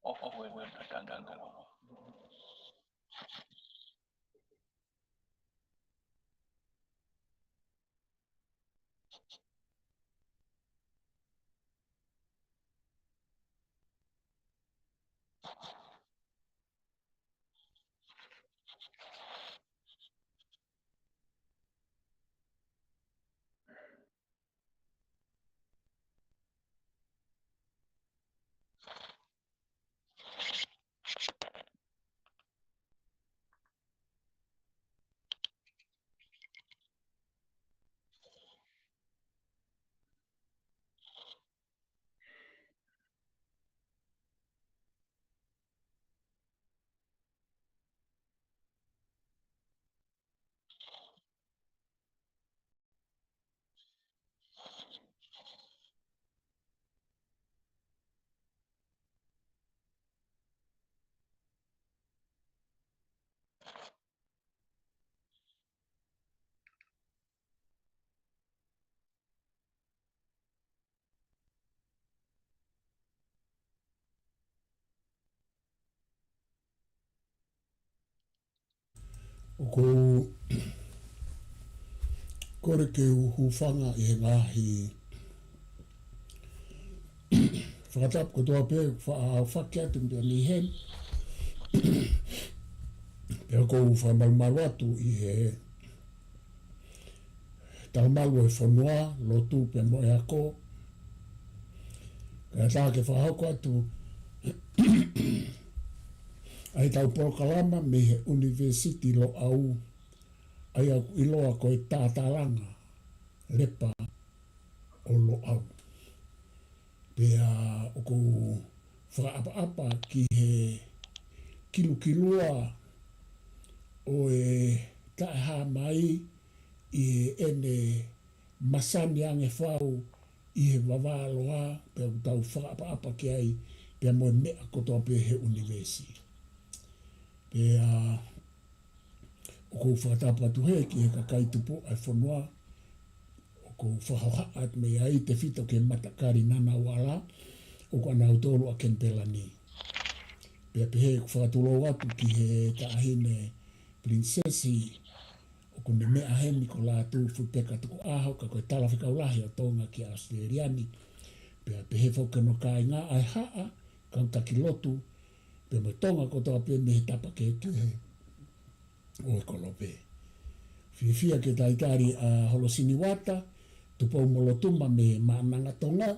of women atandang ko kore ke hufanga e ngahi whakatap ko toa pe whakia tumpe ni hen pe ko whamalmalu atu i he taumalu e whanua lo tu pe mo e ako ka tā ke whahako atu ai tau porokalama me he university lo au ai au iloa ko e tātālanga lepa o lo au. Pea o ko whaapa ki he kilukilua o e taeha mai i ene masani ange whau i he wawaloa pea tau whaapa ki ai pea mo mea kotoa pe he university. Pea o ko whakatapa tu he ki he kakai tupu ai whanua o ko whahoha at me ai te whito ke matakari nana wala o ko ana utoro a Kempela ni. Pea pehe ko whakatulo atu ki he taahine princesi o ko ne mea hemi ko la tu fupeka tuku aho ka koe tala whikaulahi o tonga ki a Australiani. Pea pehe whakano kai ngā ai haa kautaki lotu pea me tonga ko toa pe me he tapa ke he o e kolope. Whiwhia ke taitari a Holosini Wata, tupau molotuma me maananga tonga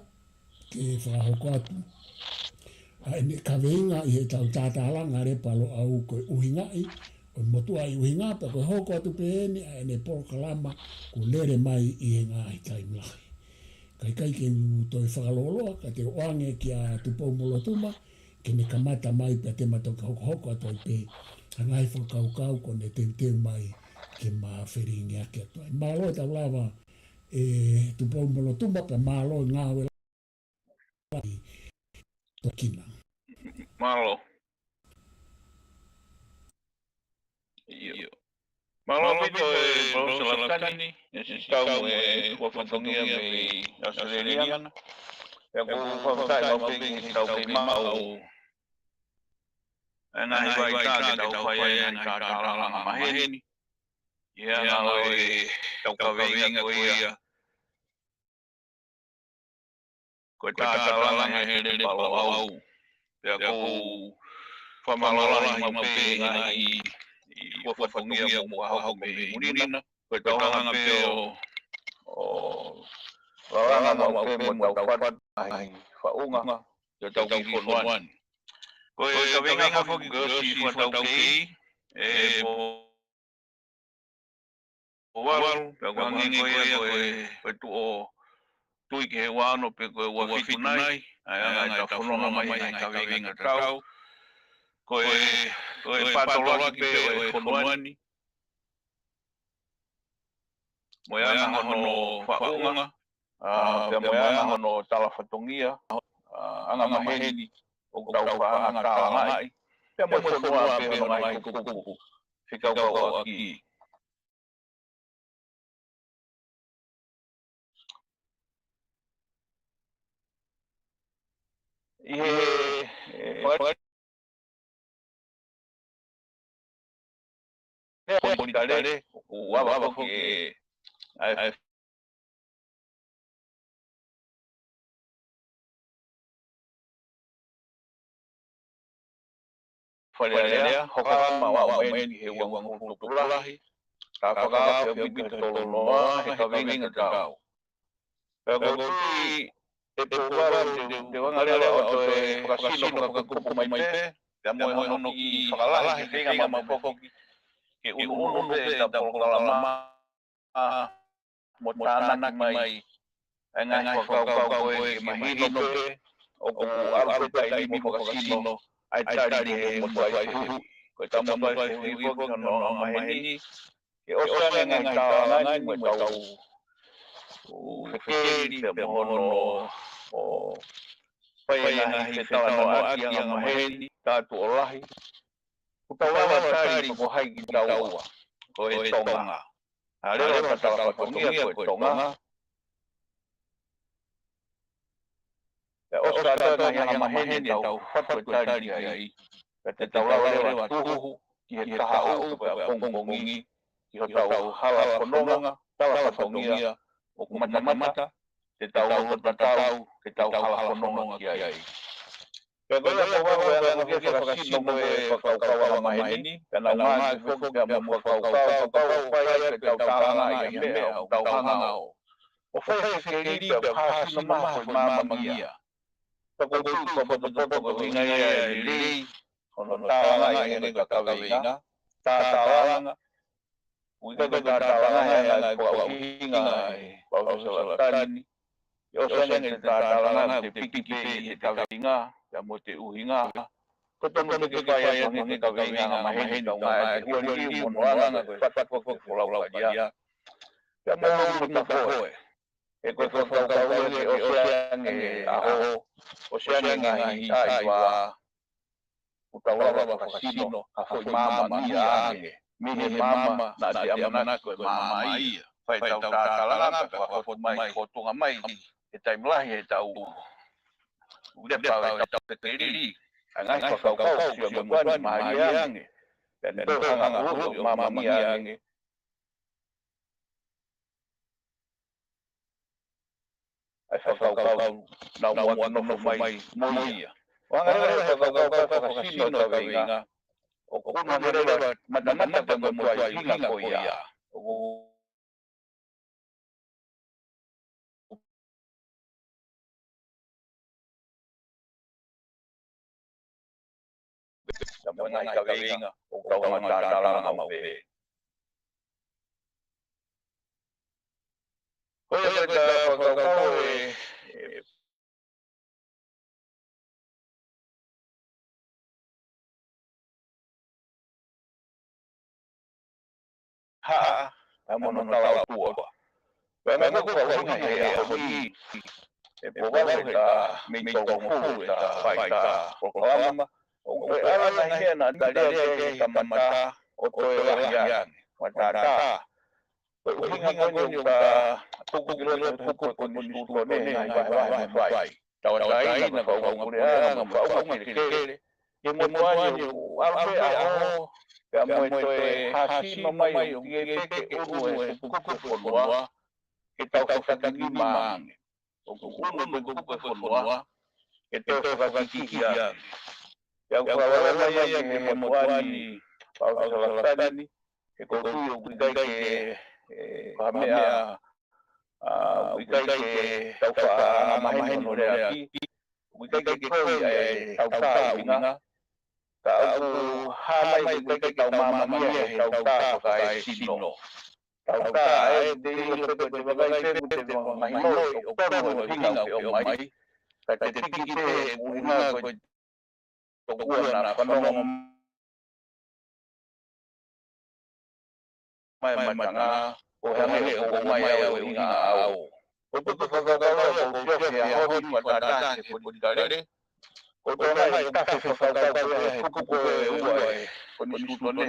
ke whahoko atu. A ene kaweinga i he tau tātālanga repa lo au koe uhingai, o motua i uhinga pa koe hoko atu pe ene, a ene porokalama ko lere mai i he ngā hi taimlahi. Kai ke toi whakaloloa, ka te oange ki a tupau molotuma, ke ne kamata mai pe te matoka hoko atu ai pe, hangai whakau ko ne te mai ke mawhiringi ake atu ai. Mālo tau lawa e tupau molotuma pe mālo ngā wela i tokina. malo malo pito e Brausalatani tau e wafatongia me Australiana e ko whakatai mau pingi tau kei mau ana hi vai tā ke tau whai e ngai tātaranga maheni ia ngā oe tau kaweinga ko ia ko tātaranga he re palo au pea ko whamalalahi mau pinga i wafatongia mo hau me murina ko tauhanga peo o raranga mau pe mo tau what ai whaunga te tau ki whanuani. Ko e kawinga whoki ko si whatau kei e po waru pea wangingi ko e tu o tui ki he wano pe ko e wafitu nai ai angai tau whanonga mai ngai kawinga tau ko e patolaki pe o e whanuani mo ia hono whaunga pea mo ia hono talawhatongia anga maheni o tau whaanga tālangai pea mo whanua pe hono ngai kukuku whikau aki. Politare, uava foki ai Falea, Hokama, Mauen, Hewang, Hutulahi, Kafaka, Bitoloa, Hekaving at Tao. Pagoti, the one of the casino of Kupumaite, the Mohonoki, Fakala, Hekama, Foki, Unude, the Polama, Motana, Mai, and I forgot Mahinope, Alpeta, Casino. I tadi membuat kita membuat ibu kono mahini osan yang tawangan ni tahu fikir bemono payah kita tahu yang mahini tak tulah utawa tadi kohai kita tahu kohai tonga ada kata dunia kohai tonga osan yang mahini tahu fatwa tadi ai kata tahu lewat tuhu dia tahu pongpongi dia tahu hal kononga tahu konongia mata-mata dia tahu kita tahu hal kononga kiai bagaimana orang yang kasih nombor kau mahini karena orang fokus dia mau kau supaya kita tahu yang tahu hangau ofai sekali dia kasih nama dia Pagod ingay lili, tawa nga yung nagkakawinga, tatawa nga, tatawa nga, pag-ingay, pag-salatan, yosan nga, tatawa nga, pikipi, kawinga, yamuti uhinga, kutong nagkikaya yung nagkakawinga, mahindaw nga, hindi mo nga, patpagpagpulaw ka diya, yamuti mo Eko osan nga iwa utawa wa kasino afoi mama mia mini mama na dia mana ko mama ia fai tau talanga pa fot mai fotunga mai e time lahi e tau udah tau tekeli angai kau sio bukan maria dan itu hanga mama mia kau namuan mai moia. Wangan kau kasino kawinga. O kuna mereka mata pembuat hinga koya. Namuan kawinga. O kau mata mau be. Ha, amo no tala tua. Pero no ko ni boba me to fu faita. Programa o ala na hena dali kamata o to ya matata. Hinga ngonyo ka tukugilo tukuk ko ni vai. Tawai na ko ngure mo ngire. Yemo wanyo albe Kamu itu hasil mamai ungge unu kukufunwa kita kata gimang unu kukufunwa kita kata kikian yang kalau yang memuani Selatan itu ugai kami ugai taufa mahin mulai ugai taufa inga Kau halai kita mama mia kau tak pakai sino. Kau tak di berbagai tempat mahino. Orang hinga omai. Kata tikite bunga ko tuan panong mai matanga o hange o mai o hinga au. Untuk kau ya hobi pada pudare. Orang tak sesuatu yang kuku uai, penuntun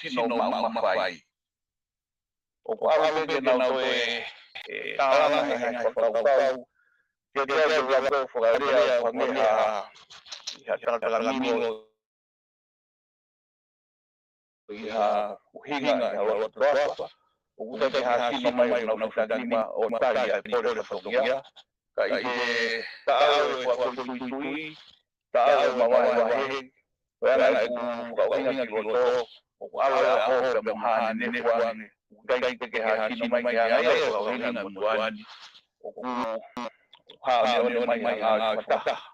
sino mama fai. Opo awal dia nau talang yang kau Dia go fagaria pamiha ya talamingo ya uhinga ya lo tropa ugusa ke hasi mai na usagima o tali ya pole fatongia ka ide tao kwa tui tao mawai wala ku uhinga kiloto o ala ho be mahani ne kwani dai ke hasi mai ya ya uhinga mutwani o ku ha ne mai ha fata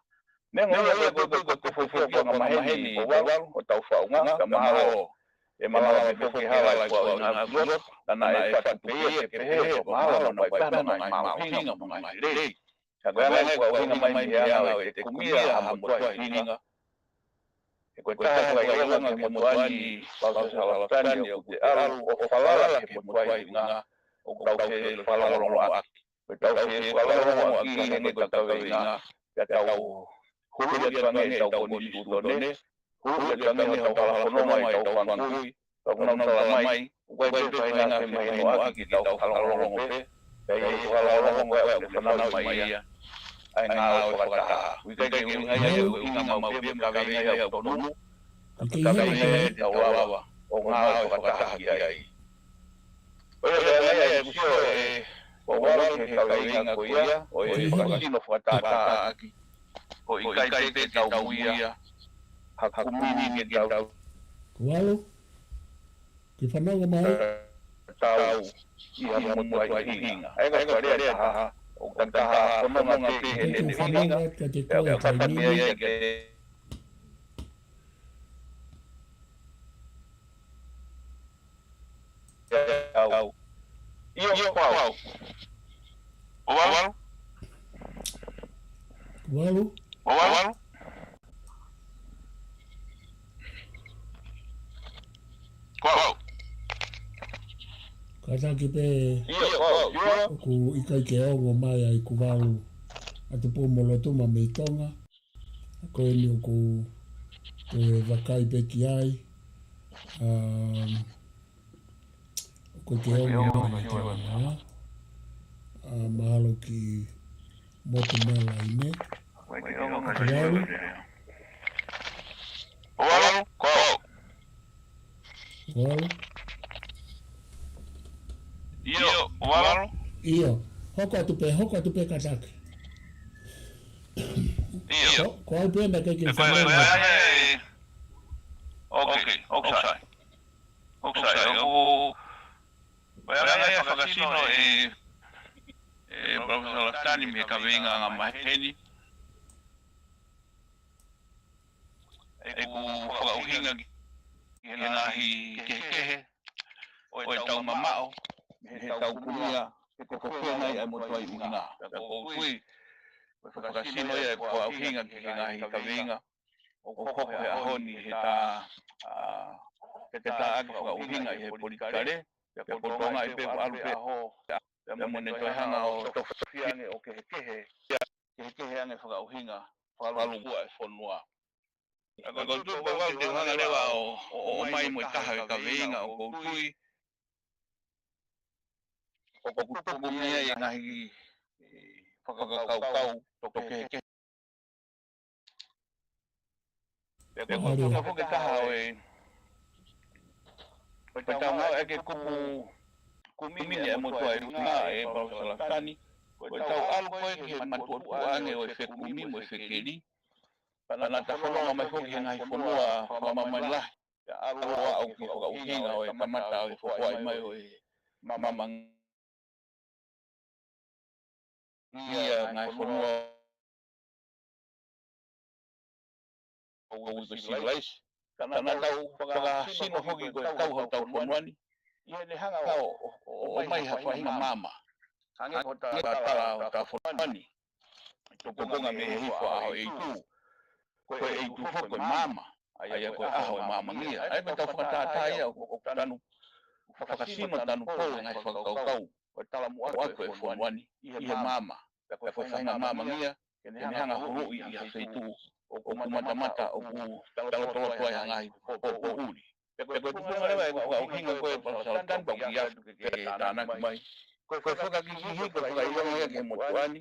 nengo ya ko fo maheni o tau fa nga mahalo e malawa me foki hala kwa na grot na e fatuia ke he mahalo mai pana mai ma hinga mai le kagala kwa hinga mai ya e te kumia ha mo hinga e ko ta kwa ia nga ke mo ani pa sa tani o te alu o falala ke mo hinga o tau se falala lo ak o tau se falala lo ak ne ko tau hinga ya tau hulu ya ngai tau ko ni sudone hulu ya ngai tau falala no mai tau fangui tau nang mai wai pe na ke mai no aki tau falala lo pe dai falala lo ko ke na mai ya ai nga o kata wi ke ngai ya ko inga mau pe ka ngai ya ko no ka ngai tau wa o nga o kata ki ai o ya ku sio o wa ke ka ngai ko ya o e ka no fata aki o ikai te tau ia hakumini ke tau Kualo ke whanau mai tau ia mo ai hinga ai ka rea ha o tanta o no nga pe ke ne whanau ka te koe ka kai nini ia ke tau ia kwao o wa Kualo o wa kwao kata ki pe ia kwao ku ikai ke ongo mai ai ku walu atu po moloto ma me tonga ko eli ku te wakai pe ki ai ko ke ongo mai tonga mahalo ki motu mela ine kuwalu o wa kwao kuwalu ia o wa iyo hoko atu pe katake ia ko ai pe na ke whanau okay oksai o ya fakasino professor Lastani me ka venga nga maheni ku uhinga nga hi ke o tau mamao he tau kunia ke kokea nai ai mo toi uhinga ko kui fakasino ya ku uhinga nga hi ka venga o koko he ahoni he ta ke ta agi uhinga he polikare ke potonga i pe alu pe aho ya mone toi hanga o tofiange o ke ane whaka uhinga whakalu kua e whonua. Ako tu pa wau te hanga lewa o mai mo taha ka veinga o koutui o kutupu mea i ngahi whakakaukau toko ke ko whoke taha o e tau ngau eke kupu kumine e motua e runga e Professor Lastani ko tau alu koe ke matuaange o e whekumi mo e whekeri pana ta whanonga mai whoki he ngai whanua whamamai lahi alu au ki whakauhinga o e kamata o e whakuai mai o e mamang ia ngai whanua o wiko silais kana tau whakasino whoki ko e tau hau tau whanuani ia ne hanga o mai hawhahinga mama hange ko ta tala o ta whanuani toko konga me hifo aho e tu ko e tu foko mama ai ko aho mama ngia ai me tau whakatata ia o tanu whakasino tanu pou ngai whakaukau o tala mua ko e whanuani ihe mama ko e whahinga mama ngia ne hanga huru i hawhaitu o kumatamata o ku talo tuai hangai po uri ko tupunga lewa e whakauhinga ko e pasalatan pau ki atu ke tāna ki mai ko whakakiki ko whakaironga ia ke motuani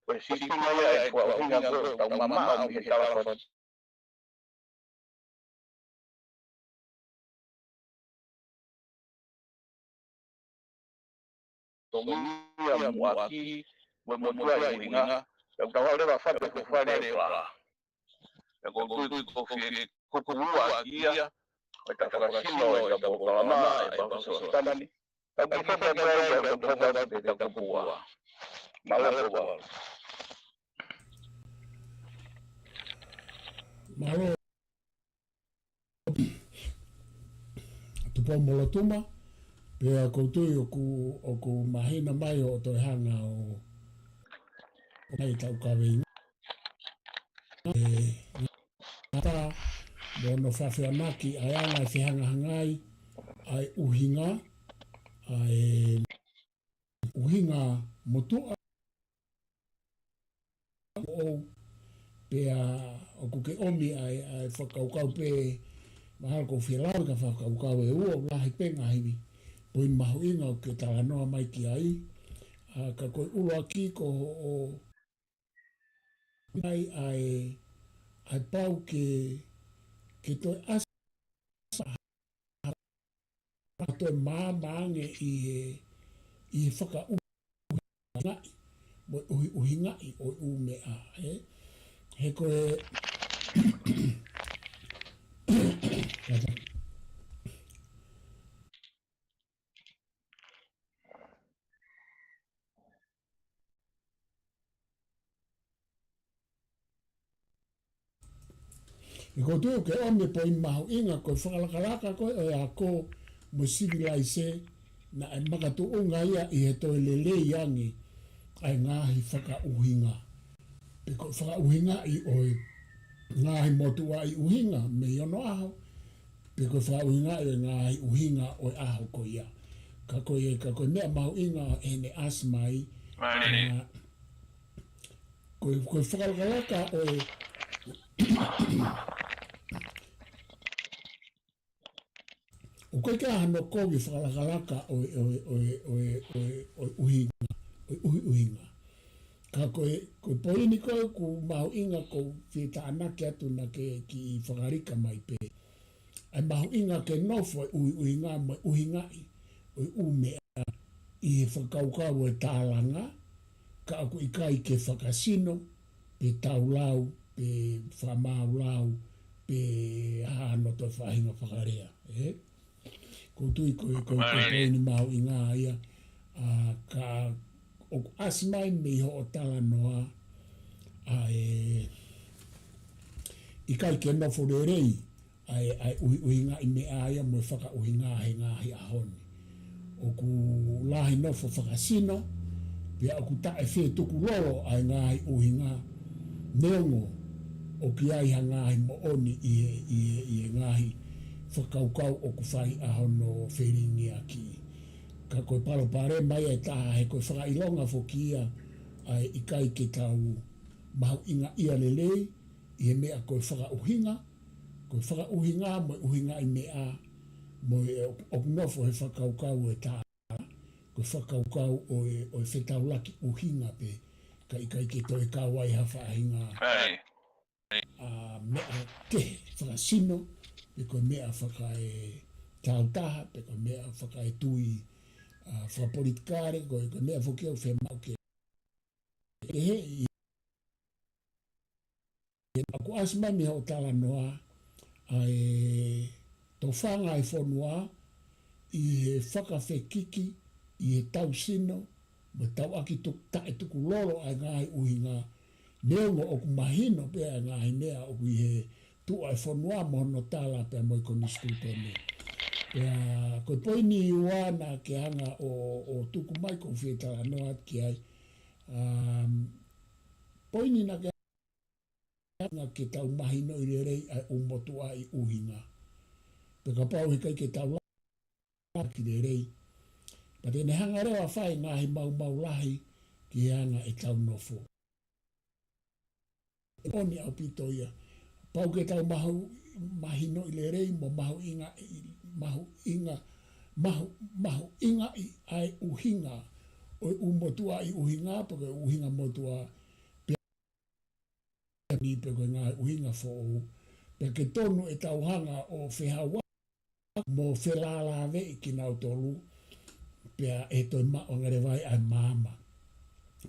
Pues si tú no le has hecho a mamá o mi estaba con tomia aquí, bueno, mutua y winga, el trabajo va a hacer que fuera de la. El conducto que cucúa aquí, el trasino, el tabolama, el paso están. El que fue de traer el poder de cucúa. Malo probado. Malo tu pau molotuma pe a koutu o ku mahina mai o to hanga o mai tau ka vei ata bono whawhianaki ai anga i whihanga hangai ai uhinga motua o pe o kuke omi ai whakaukau pe mahal ko whialau ka whakaukau e ua lahi penga hiwi poin mahu inga o ke talanoa mai ki ai ka koe ulo aki ko o ai pau ke toi asa toi maange i whaka ngai mo uhi ngai o umea he koe e ko tu ke ome po i mahu inga koe whakalakalaka koe o a ko mo civilise na e makatu unga ia i he toi lele iangi ai ngahi whaka uhinga. Pe ko whaka uhinga i oi ngahi motua i uhinga me iono aho. Pe ko whaka uhinga i ngahi uhinga oi aho ko ia. Ka koe mea mahu inga ene asmai. Koe whakalakalaka oi o koe kia hano kovi whakalakalaka oi uhinga. Ka koe poini koe ku mahu inga ko whita anake atu na ke ki whakarika mai pe. Ai mahu inga ke nofo uhinga mai uhingai oi umea i he whakaukau e tālanga ka aku i kai ke whakasino pe taulau pe whamaulau pe hano toi whahinga whakarea. Ko tui koe poini mahu inga ia ka o asmai me ho o tala noa ai I kai ke no fo rei ai uhinga I me aia mo whaka uhinga he ngahi ahoni. O ku lahi no fo whakasino, pia o ku tae whe tuku loro ai ngahi uhinga neongo o ki ai ha ngahi mo oni I ngahi whakaukau o ku whai ahono whiringi aki. Ka koe palo pare mai e taha he koe whakailonga fo kia ai I kai ke tau mahu inga ia lelei, I he mea koe whakauhinga mo uhinga I mea mo o nofo he whakaukau e tā koe whakaukau o e whetaulaki uhinga pe ka I kai ke toi kawai ha whaahinga mea te whakasino pe koe mea whaka e tautaha pe koe mea whaka e tui whapolitikare koe mea whokeo whemau ke he Aku asma mi ho tala noa ai to whanga I whonua I he whakawhekiki I he tausino mo tau aki tae tuku lolo ai ngai uhinga neongo o ku mahino pe ai ngai mea o ku I he tu ai whonua mo no tala pe mo I koni stutone. Pea koe poini I wana ke hanga o tuku mai ko whetala noa ki ai poini na ke ke tau mahino I rei ai umotua I uhinga. Peka pau he kai ke tau lahi ki rei. Pa tene hanga rewa whai ngahi mau lahi ki hanga e tau nofo. Oni au pito ia. Pau ke tau mahino I rei mo mahu inga I ai uhinga. O umotua I uhinga porque uhinga motua ni pe ko nga uhinga fo pe ke tonu e tauhanga o whehawa mo whelala ve ki nau tolu pe e toi ma o ngare vai ai mama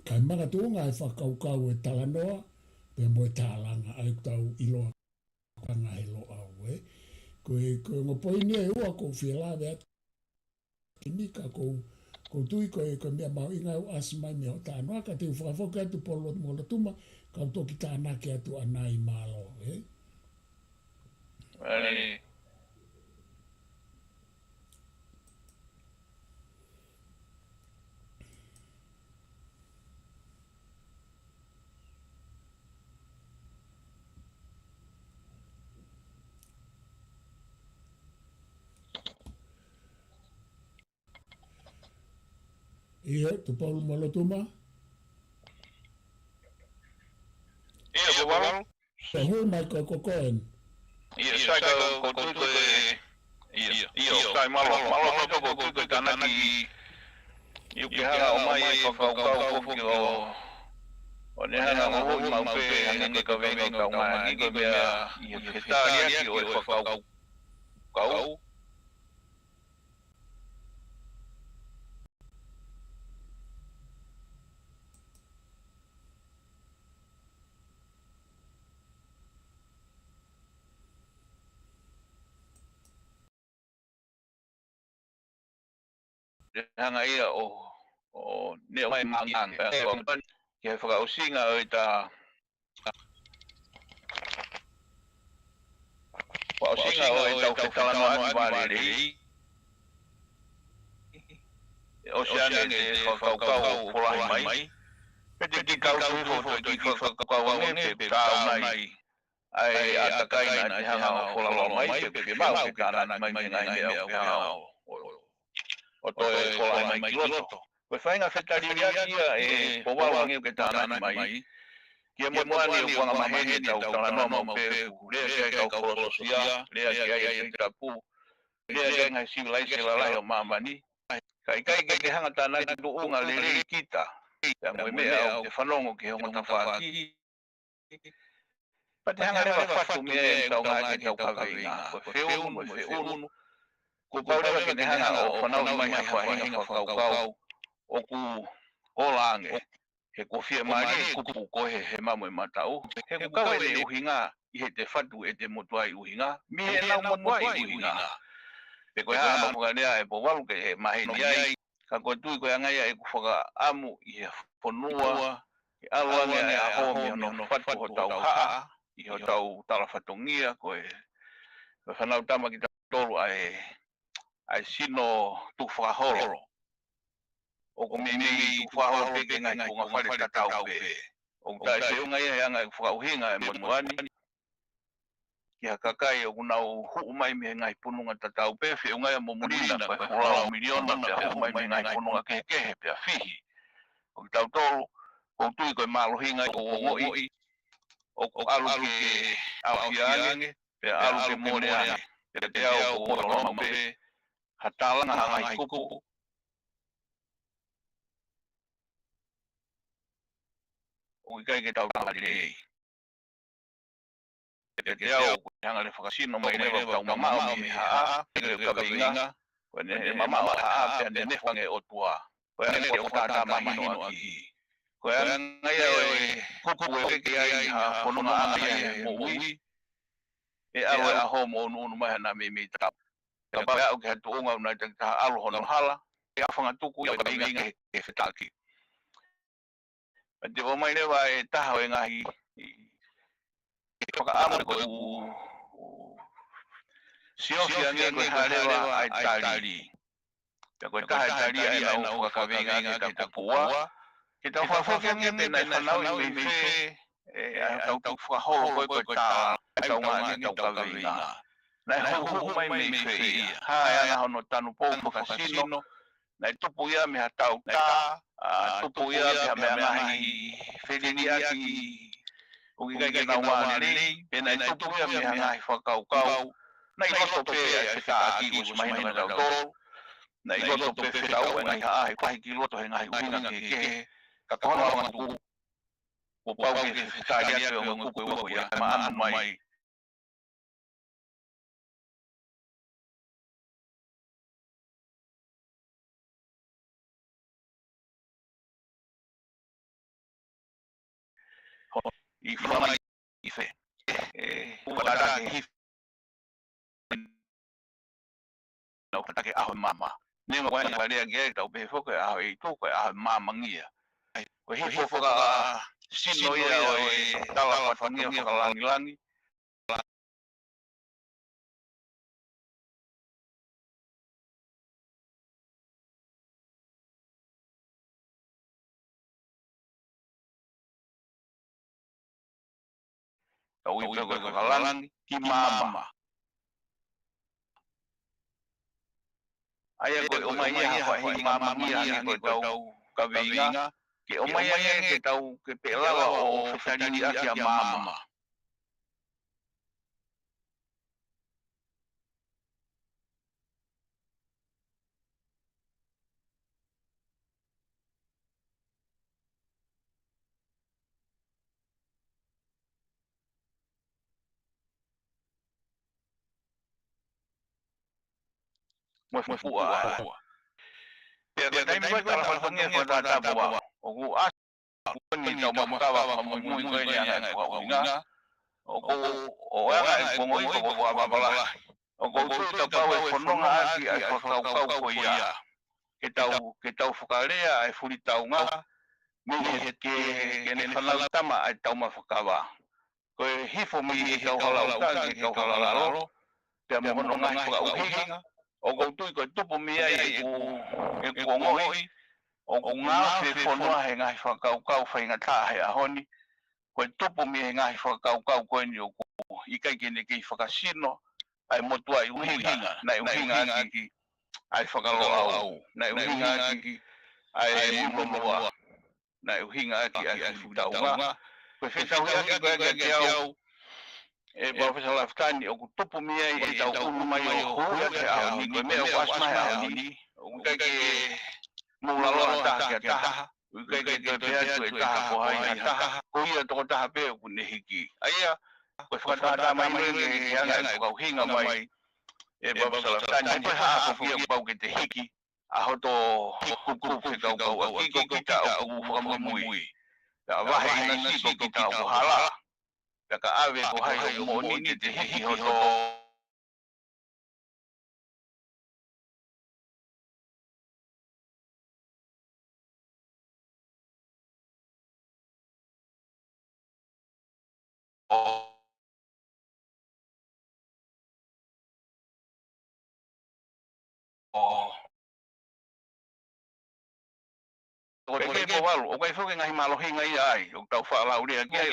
kai manga tuunga e whakaukau e talanoa pe mo e tālanga ai tau iloa kanga he lo au koe ngopoini e ua ko whelala ve ki nika ko tui ko mea mau inga u asmai mea o tānoa ka te whakafoka atu polo mo la tuma kau toki tāna ke atu anai malo, Vale. Ia, tu Paulo Molotuma. Ia, Paulo. Sa hui mai kokoen. Ia, sai ko tuko ia, sai malo to ko tuko tanaki yuki hanga o mai ko ko o ne hanga o hui mau pe hanga ko venga ka mai ki ko bea ia fetalia ki o kau hanga ia o ne mai mang pe ko ke fa o singa o ta o singa o ta kala no ai vale o siane ne fa ka o mai pe ti ka o fo to ki fa ka o ne pe ta mai ai atakai na hanga o la mai pe ma o ka na mai ngai o o to e kola mai kiloto. Koe whainga whetaria kia e powawa ngeu ke tāna mai. Kia mo moani o wanga mahene tau tala noa mau pēku. Lea kia kau kolosia, lea kia e whitapu. Lea kia ngai sivilai lai o mamani. Kai ke hanga tāna ki tu unga le kita. Pea moe mea o te whanongo ke honga tawhaki. Pa te hanga lewa whatu mea e tau ngā ke tau kaweinga. Koe whiunu. Ko paurewa ke te hanga o whanau mai hawha hinga whakaukau o ku olange. He ko whia maari kupu kohe he mamu e matau. He ku kawe le uhinga I he te whatu e te motuai uhinga. Mi he nau motuai uhinga. Pe koe hanga mamuka lea e po walu ke he maheni ai. ka ko tui ko anga ia ku whaka amu i whanua i aluange a ho mi no whatu ho tau haa i ho tau tala whatongia ko e whanau tama ki tolu ai sino tu whakahoro o ko mimi tu whakahoro peke ngai punga whare tatau pe o tai se unga ia anga whakauhinga e motuani ki hakakai o kunau hu mai me ngai pununga tatau pe fe unga ia momurina pa hola miliona pe hu mai me ngai pununga ke pe fihi o tau tolu ko tui ko malohinga o ngoi o alu ke auhiange pe alu ke moreange pe au ko loma pe hatalanga hangai kupu o kai ke tau tala direi te au hanga le whakasino mai newa tau mamao mi haa ke kawenga ko ne mamao haa pe ne whange o tua ko ne o tata mahino aki ko ngai o kupu e ke ai ha pononga ai mo ui e awe a ho mo no mai na mi tap ka ba o ke tu nga na ta alu hono hala e a whanga tuku i kawenga ke whetaki te o mai newa e taha e ngahi whakaamu ko siosia nge ko harewa ai tali te ko taha tali ai na o whakawenga ke ta pua ke ta whawhawhia nge te nai whanau i me whe e tau tu whahoro ko ta ai tau ngā nge tau kawenga nai hu mai me whe ia hae ana hono tanu pou whakasino nai tupu ia me ha tau tā tupu ia me ha ngahi whenini aki o ki kai na wane nei, pe nai tupu ia me ha ngahi whakaukau, nai roto pe ai whika aki us mahina ka tau tolu, nai roto pe whitau e ngai haahe pahi ki roto he ngahi uinga ke kehe, ka kahono wanga tuku, o pau ke whitari ake o ngu koe uko ia, ma anu mai. I whamai i whe, uwatara ke hifu, no patake aho mama ne ma kwani pale ge tau be foka aho I to ko aho mama ngia ko he foka sino ia o tala patangia foka langi tau I ko foka langi ki mama aya ko o mai ia fa hi mama ngia ko tau kavinga ke o mai ia ke tau ke pelawa o fetani ia mama mo fuwa pe kai mi ko tala patangia ko ta boa o ku a ni tau ma ka wa mo mo ko ni ana ko winga o anga ko moi ko wa bala o ko tu ta pa we fononga aki ai kau ko ia ke tau whakarea ai furi taunga mi he ke ne whanau tama ai tau ma whakawa ko hifo mi he tau halau tangi tau halalalo te mohono ngai whakauhinga o ko tui ko tupu mi ai e kuongohi o ko ngā whe whanua he ngai whakaukau whainga tāhe a honi ko tupu mi he ngai whakaukau koe ni o ko I kai kene ki whakasino ai motua I uhinga nai uhinga aki ai whakaloa au nai uhinga aki ai mulomoa nai uhinga aki ai whutaunga koe whetauhi aki koe kia te au e Professor Laftani o ku tupu mi ai e tau unu mai o hua te au ni koe mea o asmahe au ni o kai ke mulaloa taha kia taha o kai ke te pea tu e taha ko hai taha ko ia toko taha pe o ku nehiki aia koe whakataha mai mai e anga e whakauhinga mai e Professor Laftani koe haa ko kia pau ke te hiki a hoto kuku kau a kiko kita o ku whakamui ka wahe ina siko kita o hala ka ave ko hai o moni te hiki hoto o ke po walu o kai foke ngai malo hinga ai o tau fa la uri ki ai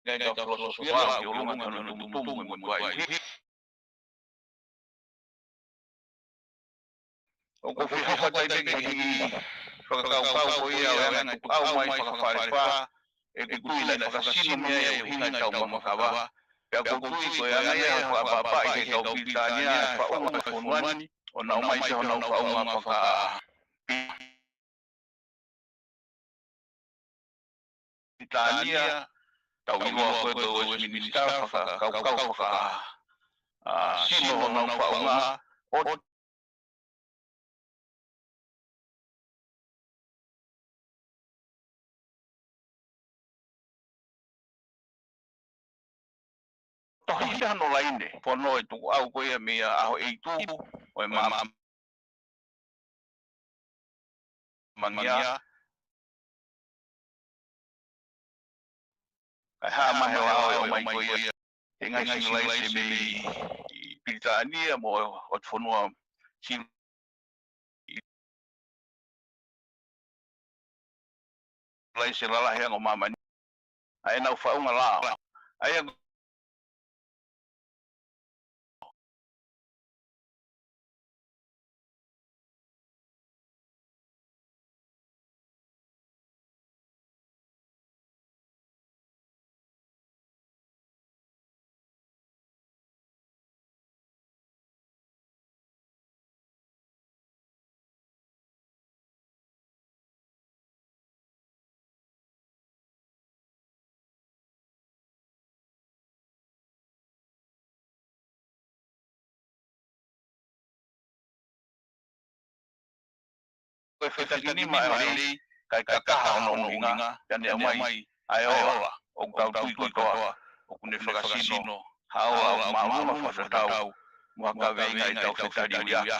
ngai ka filosofia la o lunga no tumtu mo ai o ko fi ha tai ki whakakau ko ia o anga au mai whakawhare e te kuila na whakasino mea e hinga tau mawhakawa. Pea ko tui ko e anga ia whakapapa i ke tau pitania whaunga whonuani o nau mai se honau whaunga whaka pitania tau iloa koe ko Westminster whakakau whaka sino honau whaunga o tohina no laine pono e tu au ko ia mea aho e tu o e mama mangia ai ha mai o mai ko ia e ngai lai se me pitania mo o fonua si lai se la he ngo mama ai na fa unga la ai ko feta kini mai kai ka no hinga ya mai ai ola o tau tui ko o kune whakasino haola mauma whakatau mua ka venga i tau whetari uri aki.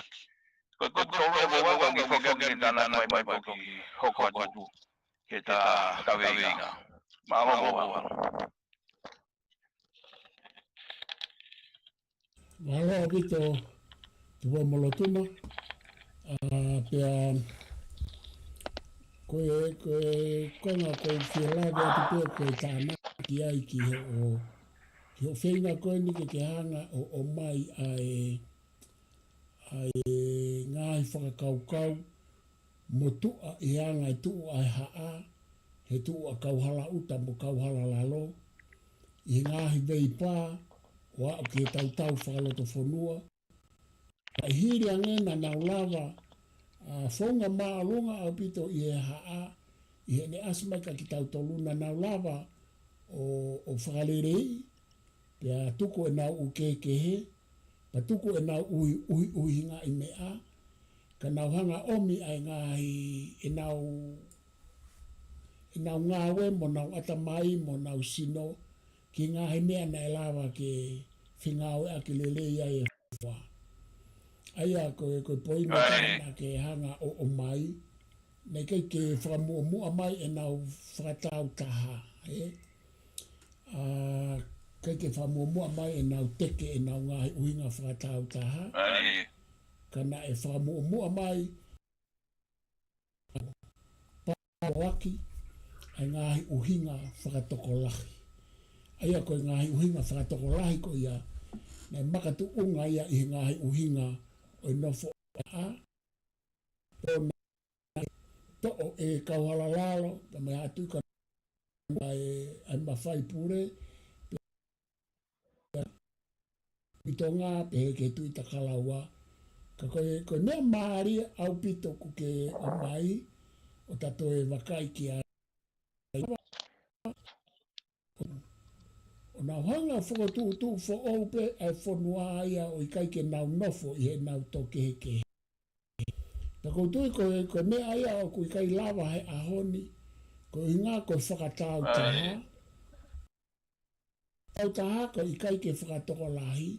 Ko tolo e wawa ki whakake tana mai poki hoko atu ke ta ka venga. Maalo wawa. Malo pito tuwa molotuna pea koe konga koe whialawe atu pia koe tāna ki ai ki o whenga koe ni ke hanga o mai ai ngai whakakaukau mo tua i hanga i tuu ai haa he tuu a kauhala uta mo kauhala lalo i ngahi vei pā wa o ke tau whakaloto whanua a hiri angena nau lava whonga maalunga au pito i e haa i he ne asmaika ki tau toluna nau lava o whakarerei pia tuku e nau ukekehe pa tuku e nau ui hinga i mea ka nau hanga omi ai ngahi e nau ngawe mo nau atamai mo nau sino ki ngahi mea na e lava ke whingau e aki lele ia e wha. Aia koe poina tāna ke hanga o mai. Nei kei ke whakamua mai e nau whakatau taha. Kei ke whakamua mai e nau teke e nau ngahi uhinga whakatau taha. Kana e whakamua mai pāwaki ai ngahi uhinga whakatokolahi. Aia koe ngahi uhinga whakatokolahi ko ia. Nei makatu unga ia i ngahi uhinga o i nofo a. To'o e kauhala lalo, ta me atu ka ai mawhai pure. Pito ngā pehe ke tui takalaua. Ka koe mea maari au pito ku ke o mai, o tato e wakai ki a. O nau hanga whakatu fo ope ai whanua aia o i kai ke nau nofo i he nau toke heke. Ta koutui koe mea aia o kui kai lava he ahoni, ko i ngā koe whakatau taha. Tau taha ko i kai ke whakatoko lahi,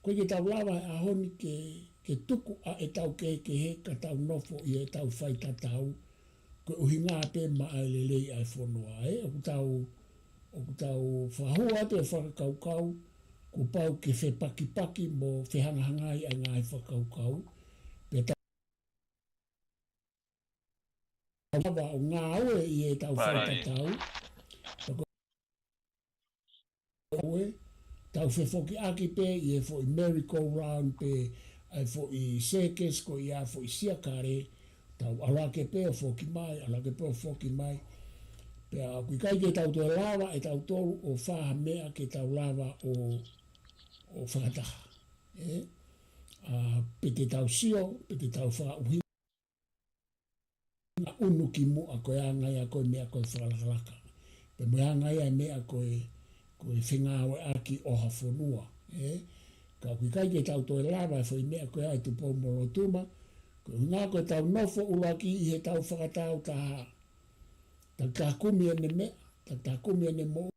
Koe ke tau lawa a honi ke tuku a e tau ke he ka tau nofo i e tau whaita tau. Koe uhi ngā pe ma ai lelei ai whonua e. O tau whahua te whakakaukau. Ko pau ke whe paki mo whehangahangai ai ngai whakaukau. Pe tau lawa o ngā oe i e tau whaita tau. Oe. Tau whefoki aki pe i e fo i merry-go-round pe ai fo i circus ko i a fo i siakare tau alake pe o foki mai pe a kui kai ke tau toe lava e tau tolu o whaha mea ke tau lava o whakataha pe te tau sio pe te tau wha uhi na unu ki mu a koe angai a koe mea koe whakalaka pe mo angai a mea koe whingawe aki o hawhonua. Ka kui kai ke tau toe lava e fo i mea koe ai tupo morotuma. Koe ngā koe tau nofo ulaki i he tau whakatau taha. Tak tahakumi ene mea, tak tahakumi ene mo,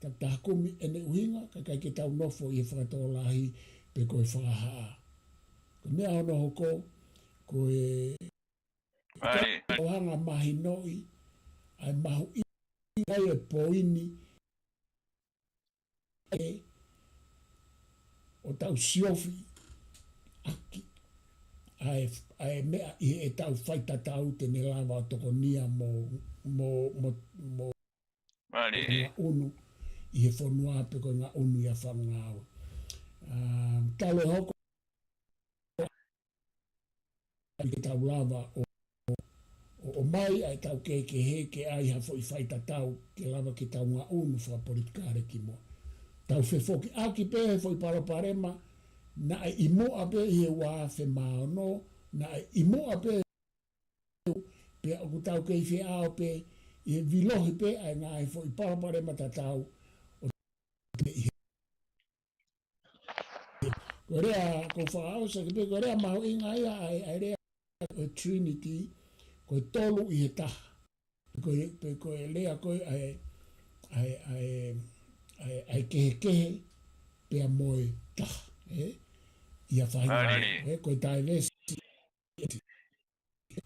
tak tahakumi ene uhinga, ka kai ke tau nofo i he whakatau lahi pe koe whakahaa. Ko mea hono hoko, koe hanga mahi noi, ai mahu i kai e poini, o tau siofi aki ai mea i e tau whaita tau te ne lava toko nia mo unu i he whanua pe koe ngā unu i a whangau. Tale hoko i ke tau lava o mai ai tau ke he ke ai hafo i whaita tau ke lava ke tau ngā unu whapolitikare ki mo. Tau whefoki aki pe he fo i paraparema na ai imoa pe i he wā whe maono, na ai imoa pe o kutau kei whi ao pe i he vilohi pe ai ngā he fo i paraparema ta tau o te i he. Ko rea ko whaao sa ke pe ko rea maho inga ia ai rea o Trinity ko tolu i he taha. Pe ko lea koe ai kehe pe a moe taha. Ia whahinga, koe tai lesi.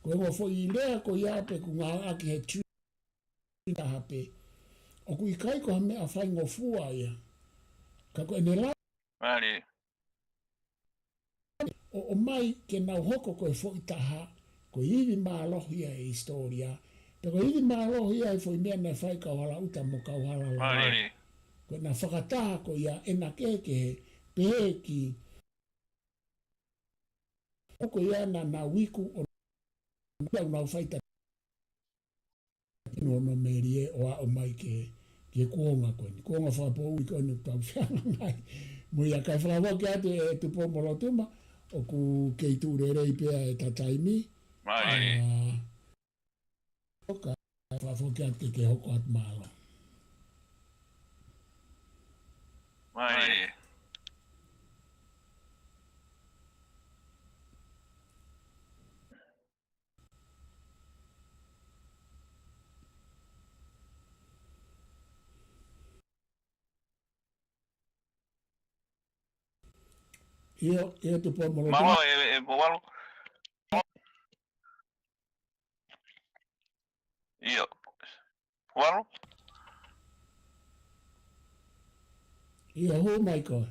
Koe mo fo i lea ko ia pe ku ngā aki he tū taha pe. O ku i kai ko hame a whaingo fua ia. Ka koe ne la. O mai ke nau hoko koe fo i taha, ko iwi mālohi a e historia. Pe ko iwi mālohi a e fo i mea nei whai kauhala uta mo kauhala la. Koe na whakataha ko ia ena kekehe pe ki ko ia na wiku o nau whaita no merie o a o mai ke kuonga koe. Kuonga whapo ui koe no tau whianga ngai. Mo ia kai whawa ke ate e tupo morotuma o ku kei tūrerei pia e tataimi. Oka whapo ke ate ke hoko at mālo. Ia tu po mo. Malo e boalo. Ia. Boalo. Ia ho mai ko.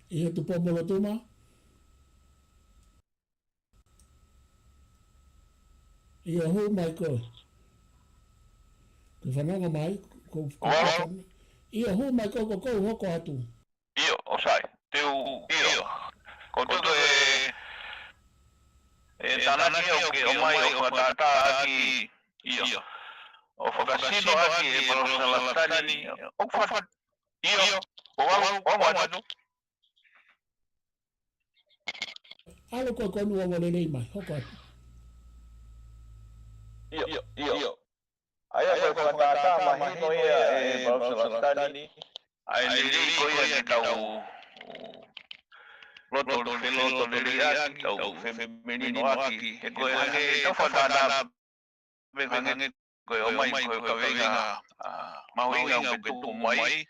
Ia tu po mo tuma. Ia ho mai ko. Ke whananga mai ko. Ia ho mai ko hoko atu. Ia, o sai. Teu ia. Ko tuto e tanani o ke o mai o whatata aki ia. O whakasino aki e parosalatani. O whawhat. Ia. O wawatu. Alo ko konu o lelei mai, hoko atu. Ia. Aia ko whatata mahino ia e parosalatani. Ai lelei ko ia ke tau loto le ria tau feminino aki he koe hange tau whatana me hange koe o mai koe ka venga mahuinga o betu mai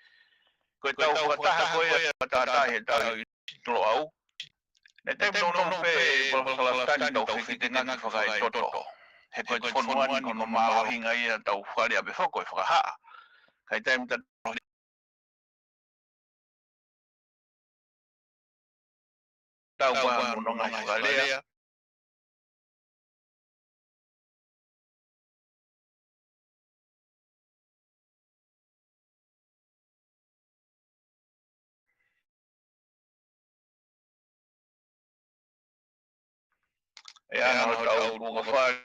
koe tau whataha koe patata he tau tolo au ne te no pe pala tani tau whiki ngaki whakai toto he koe te whonuani kono mahuinga ia tau whare a befo koe whakahaa kai taim ta tau pa no ngai whakalea e ana tau runga whare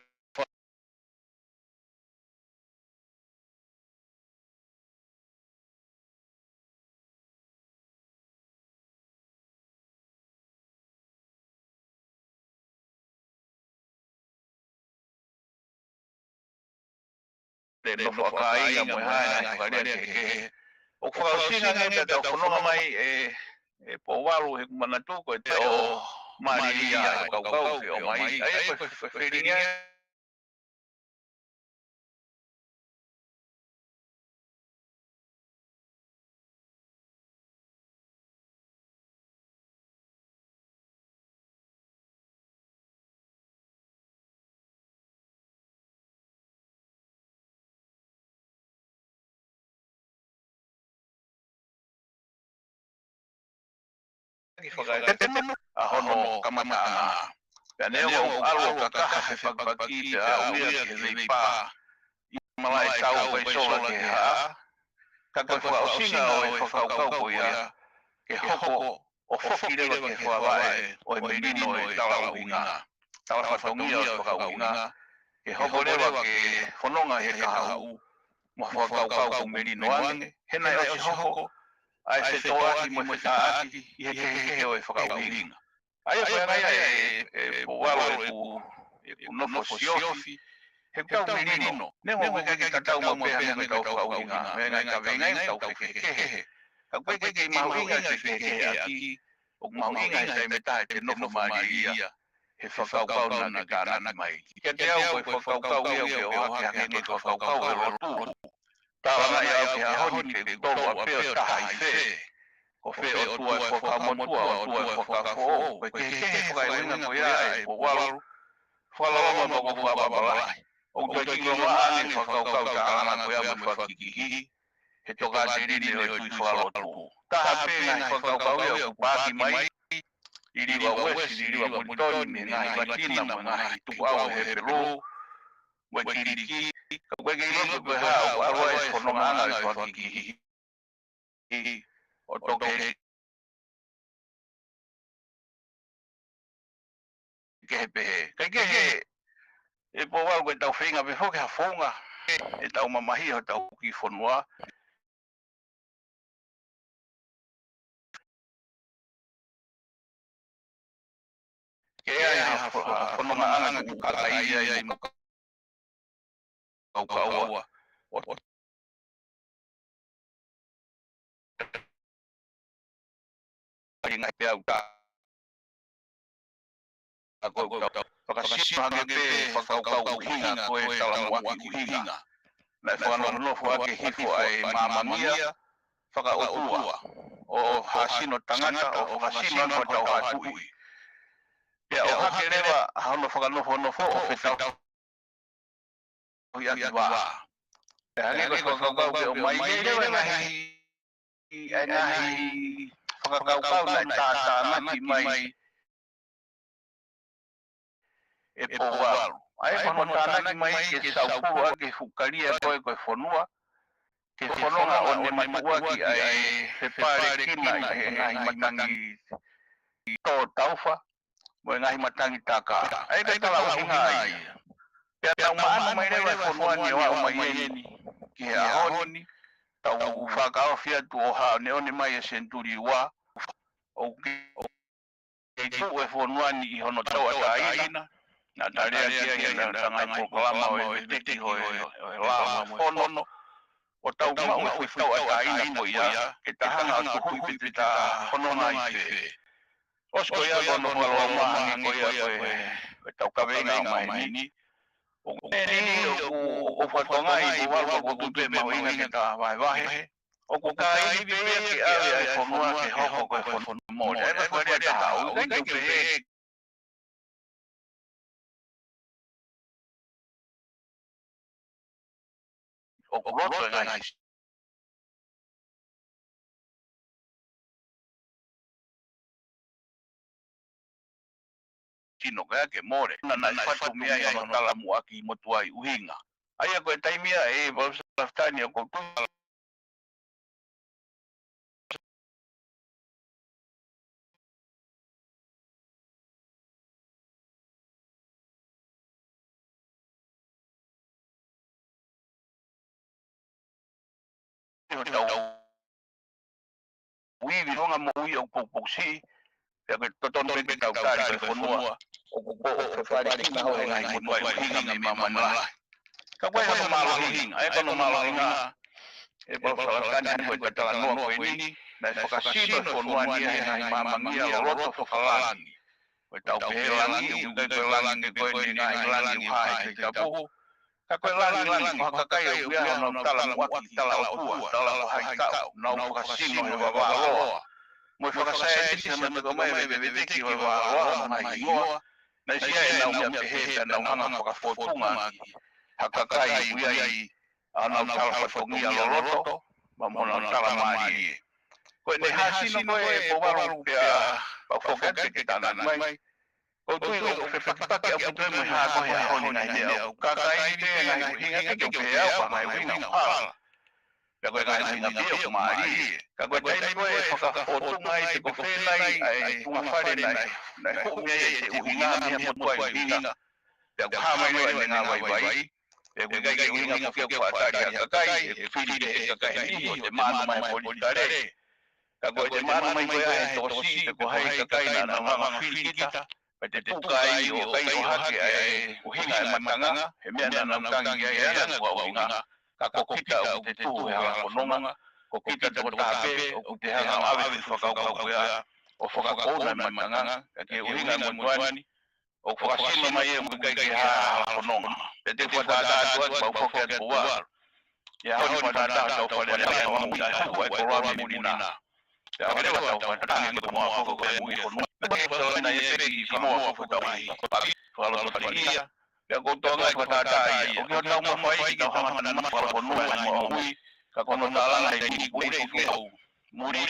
no whakainga mo haina whakalea ke o whakausinga ngeta tau whanonga mai e po waru he kumanatu koe te o Maria e kaukau ke o mai ai koe whewhiringa a hono kamataanga pea neo o alo kakaha he whakapaki te a uia ke vei pā i malai tau koe sola ke hea ka koe whausinga o e whakaukau koe ia ke hoko o whoki rewa ke whawae o e merino e talauinga talawhatongia o e whakauinga ke hoko rewa ke whanonga he kahau mo whakaukau ko merino ane hena e o se hoko ai se toa mo me taati i he o e whakauinga. Ai o whaia e walo e ku nofo siofi he kau merino. Nengo koe kake tatau mo peha me tau whakauinga. Me ngai ka vengai tau kekehe. Ka koe kake mahuinga se kekehe aki o mahuinga se me tae te nofo maria he whakaukau na ke kānaki mai. Kia te au koe whakaukau ia ke o hake hake ke whakaukau e rotu. Tāwana ia ke ahoni ke tolu a peo taha i whee. Ko whee o tua e whakamotua o tua e whakako. Koe kekehe whakaiwinga ko ia e po waru. Whalawama mo ko whapabalai. O toi kingonga ane whakaukau ta alanga ko ia mo whakikihi. He toka te rine o tui whalotu. Taha pēnga he whakaukau ia ku pāki mai. I riwa wesi, i riwa mutoni, ngahi matina mo ngahi tuku au he pelo. Wai kiriki. Koe kei loto koe hao, aroa e whanonga anga e whakikihi. O toke kehe pehe. Kai kehe e po wau koe tau whenga pe whoke ha whonga. E tau mamahi ho tau ki whanua. Ke ea ha whanonga anga ku kakai ia i mo kaukaua. Ai ngai pe au ta. Ako tau whakasino hake pe whakaukau kuhinga koe talamuaki kuhinga. Nai whanonofo ake hifo ai mamamia whakaotua. O hasino tangata o whakasino anko tau hatui. Pea o hake rewa hano whakanofo nofo o whetau hui aki wā. Pea hake koe whakaukau ke o mai rewa ngahi whakaukau nai tātā naki mai e po waru. Ai whano tānaki mai ke saupuru ake hukaria koe koe whanua. Ke whanonga o ne matuaki ai he pare kina i ngahi matangi tō tauwha. Mo ngahi matangi taka. Ai kai tala uhinga ai. Pea tau maana mai rewa whanua ni o mai eni. Ki he ahoni. Tau whakao fiatu o hao ne one mai e senturi wā. O kei tu e whanua ni i hono tau ata aina. Nā tarea kia ia na tangai pokalama o e teki ho e lama whonono. O tau mau e whetau ata aina mo ia. Ke tahanga o tuhui pita hononga i te. Osko ia kono malo mahi ko ia ko tau kawenga mai ni. O ni o fatonga I wala ko tupe ma winga ke ta vai. O ko kai bi pe ki ai fonua ke hoko ko fon mo. E ko dia ta o ke pe o ko roto ngai. Tino ke more na fatu mia ia no tala muaki motuai uhinga. Ai ko taimia e bo saftani ko Wivi honga mo ui o poposi ya ke totono be tau kari ko fonua o ko fari ki ho ngai mo tuai hinga me mama na ka ko ho malo hinga ai kono malo hinga e bo sa kan ko tala no ko ni na fokasino fonua ni ai mama ngia roto fokalani ko tau pelangi u ke pelangi ko ni ngai langi hai te tapu ka ko langi ko ka kai u ya no tala mo aki tala o tala hai ka no fokasino he baba lo mo whakasai tisi na ko mai me ki wa wa mai mo na sia na u me he na hanga whakafotunga hakakai uiai ana tala whatongia loroto ma mona tala mai ko ne hasino ko e po waru pe pa fokate ke tana mai ko tu o fe pakipaki a putu me ha ko he honi na ne ka kai te na hinga ke pe a mai winga pa ya ko ga ni na pio mai ka ko tai ko e whakafotu mai te ko whenai ai tunga whare nai na humia e te uhinga mea motua I hinga ya ko hamai noe nga vai e ko gai uhinga ko kia whaatari a kakai e whiri e kakai ni o te manu mai politare ka ko te manu mai koe ahe tosi te ko hai kakai na nganga whiri kita pa te tukai o kai o hake ai uhinga e matanga he mea na nautangi ai ana kua uhinga ka kokita o te tu he hanga kononga ko kita te tape o te hanga awe whakau koea o whakakona matanga ke uhinga motuani o whakasino mai e mga kai ha kononga te whatata atuat pa ufoket puar ia honi whatata tau whare rea wa muda hua e korami murina ia hore wa tau whatata ni ko mua whako koe mui kononga ke whatata na e peki si mua whako tau hi whalo wharia ia kotonga I whatata ia o ke hotau mawhai I tau hanga na nama kononga mo hui ka kono talanga I kuri ke au muri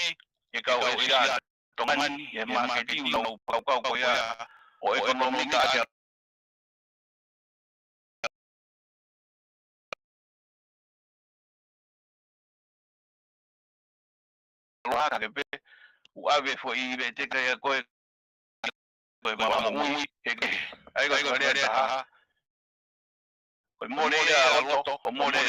e kau e sia tongani e marketing no kau ko ya o ekonomika asia loha ke pe u ave fo I be te ka ko mama mui e ai ko rea ta ko mole ya loto ko mole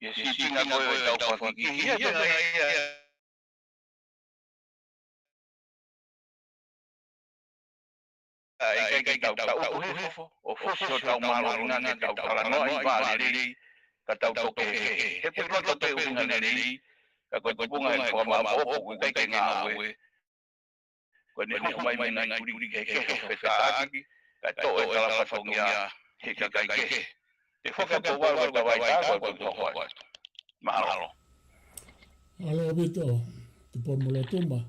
ye si tinga ko e tau fa ki ya ai kai tau o fo tau malo nga tau tala no I va le ka tau toke he pe ko te unga le ka ko bunga I ko ma o ko kai nga we ko ne ho mai nga kuri ke pe ta ki ka to e tala fatongia he ka kai ke te fo ka to wa ka vai ta ko to ho malo alo Vito te pomolo tuma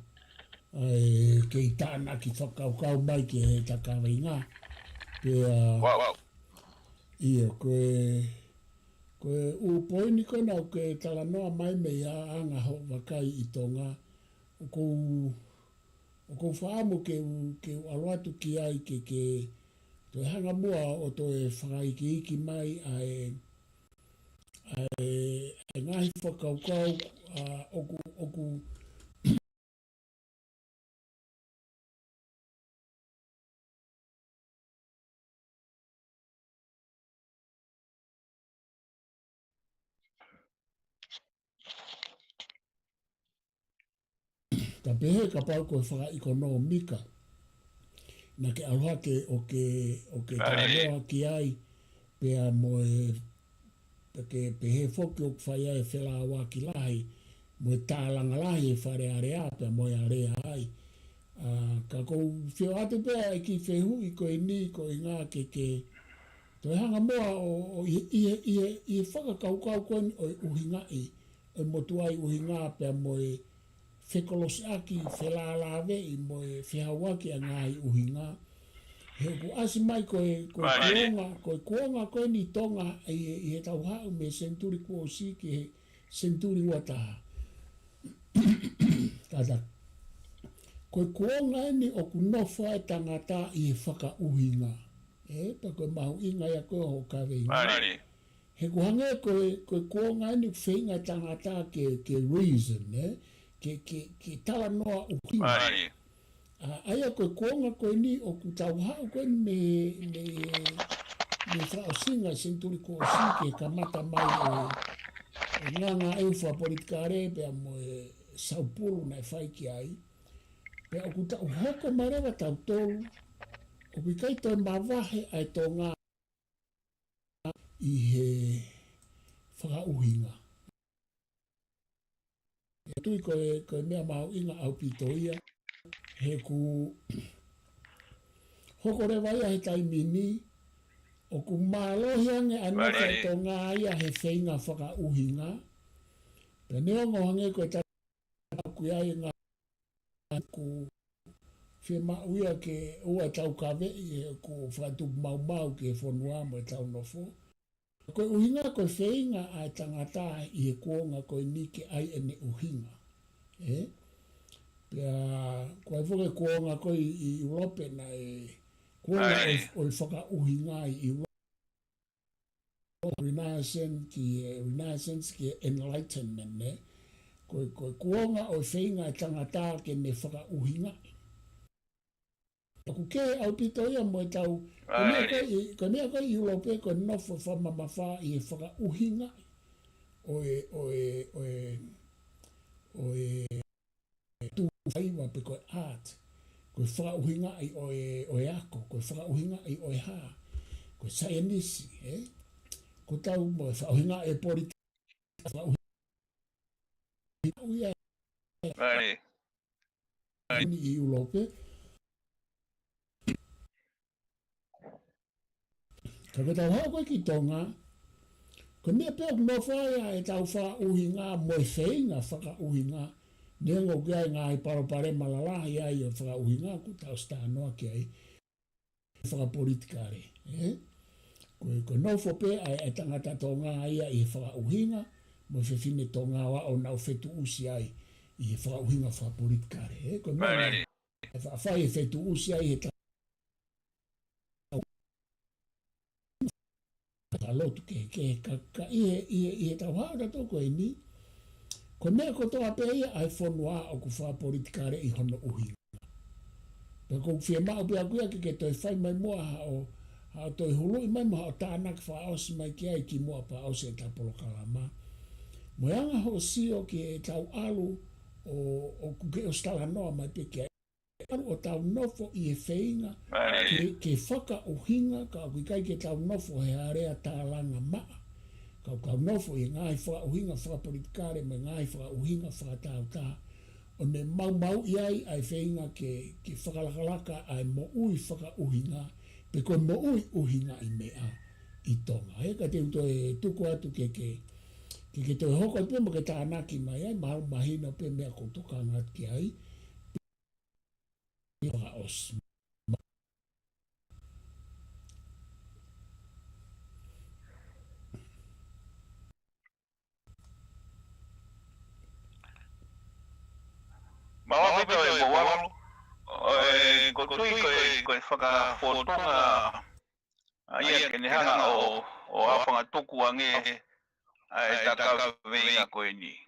ai ke tana ki whakaukau mai ki he takawainga pe ia koe u poini kona o ke tala noa mai mei a anga ho wakai I tonga o kou whaamu ke aluatu ki ai ke to hanga mua o to e whakai ki iki mai ai ngahi whakaukau oku ka pehe ka pau koe whaka ekonomika na ke aluha ke o ke taramoa ki ai pea mo Porque pehe foki o kwhaia e whela waki lahi, mo e tālanga lahi e whare area pe mo e area ai. Ka kou whio atu pēa e ki whehu i koe ni ko i ngā ke toi hanga moa o i whakakaukau koe o uhinga i o motuai uhinga pēa mo e whekolosi aki whela lawe i mo e whihawaki a ngā i uhinga. He ku asi mai kuonga koe ni tonga i he tau hau me senturi kua si ki he senturi wataha. Tata. Koe kuonga ni o ku nofa e tangata i he whaka uhinga. Pa koe mahu inga ia koe ho kawe inga. He ku hange koe kuonga ni whenga tangata ke reason, ke tala noa uhinga. Aia koe kuonga koe ni o ku tau hau koe me whao singa senturi kua si ke kamata mai o nganga eufa politikare pia mo e Saupulu na whai ki ai. Pia o ku tau hoko marewa tau tolu, o ku kai toi mawahe ai tō ngā i he whakauhinga. E tui koe mea mahu inga au pitoia, he ku hoko rewa ia he taimini, o ku mālohi ange anaka e tō ngā ia he whainga whakauhinga. Pia neongo hange koe taku ai ngā ku whima uia ke ua tau kawe i ku whakatupu mau ke whonua mo e tau nofo. Koe uhinga koe whainga ai tangata i he kuonga koe nike ai ene uhinga. Pia koe whoke kuonga koe i Urope na e kuonga o i whakauhinga i Urope. Renaissance ki enlightenment, koe kuonga o i whainga ai tangata ke ne whakauhinga. Ku ke au pito ia mo e tau, ko mea koe i Urope koe nofo whamamawha i e whakauhinga o e tu whaiwa pe koe art, koe whakauhinga i o e ako, koe whakauhinga i o e ha, koe sayanisi, ko tau mo e whakauhinga e politika, whakauhinga uia i Urope. Ka koe tau hau koe ki tonga, ko mea pēo no whaia e tau whakauhinga mo e whainga whakauhinga, nengo ki ai ngā i paropare malalahi ai o whakauhinga, ku tau stanoa ki ai whakapolitikare. Koe no whope ai e tangata tonga ai i whakauhinga, mo whiwhine tonga wa o nau whetu usi ai i whakauhinga whakapolitikare. Koe mea e whawhai e whetu usi ai he lotu ke ka i tau hara toko e ni. Ko mea ko toa pēia ai whonua o ku wha politikare i hono uhinga. Pea kou whia mao pia kuia ke toi whai mai mua hao toi hului mai mua hao tānak wha aosi mai ki ai ki mua pa aosi e tapolo kalama. Mo anga ho sio ki e tau alu o kuke o stala noa mai pe ki ai. O tau nofo i e whainga ke whaka uhinga ka kui kai ke tau nofo he area tālanga maa. Ka nofo i ngai whaka uhinga whakapolitikare me ngai whaka uhinga whakatau tā. O ne mau iai ai whainga ke whakalakalaka ai mo ui whaka uhinga pe koe mo ui uhinga i mea i tonga. Ka te uto e tuku atu ke toi hoko i pe mo ke tānaki mai ai mahina pe mea koutoka ngat ki ai. Os. Mawa pito e mowalu, ko tui koe whakafotonga ia ke nehanga o awhanga tuku ange ai taka veinga koe ni.